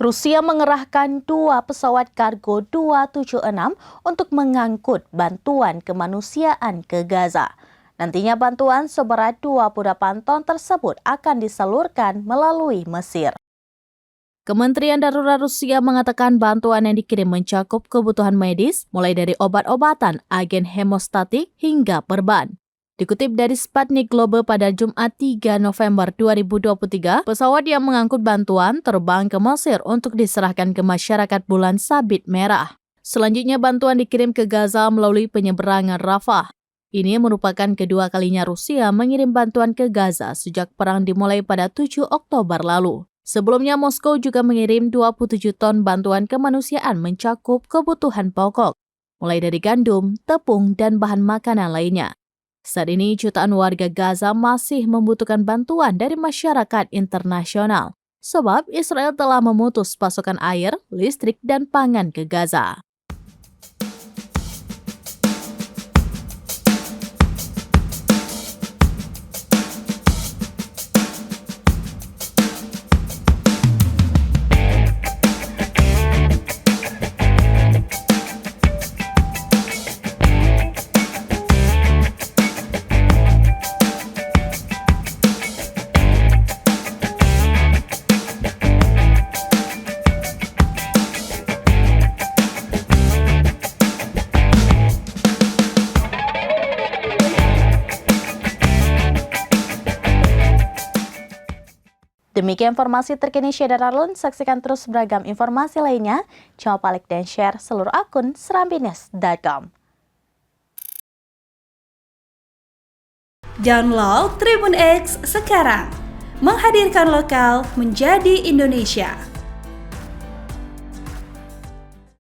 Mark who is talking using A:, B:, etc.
A: Rusia mengerahkan 2 pesawat kargo 276 untuk mengangkut bantuan kemanusiaan ke Gaza. Nantinya bantuan seberat 28 ton tersebut akan disalurkan melalui Mesir. Kementerian Darurat Rusia mengatakan bantuan yang dikirim mencakup kebutuhan medis, mulai dari obat-obatan, agen hemostatik, hingga perban. Dikutip dari Sputnik Global pada Jumat 3 November 2023, pesawat yang mengangkut bantuan terbang ke Mesir untuk diserahkan ke masyarakat Bulan Sabit Merah. Selanjutnya bantuan dikirim ke Gaza melalui penyeberangan Rafah. Ini merupakan kedua kalinya Rusia mengirim bantuan ke Gaza sejak perang dimulai pada 7 Oktober lalu. Sebelumnya Moskow juga mengirim 27 ton bantuan kemanusiaan mencakup kebutuhan pokok, mulai dari gandum, tepung, dan bahan makanan lainnya. Saat ini jutaan warga Gaza masih membutuhkan bantuan dari masyarakat internasional, sebab Israel telah memutus pasokan air, listrik, dan pangan ke Gaza. Demikian informasi terkini Syedar Arlun. Saksikan terus beragam informasi lainnya. Jangan lupa like dan share seluruh akun serambines.com.
B: Download Tribun X sekarang. Menghadirkan lokal menjadi Indonesia.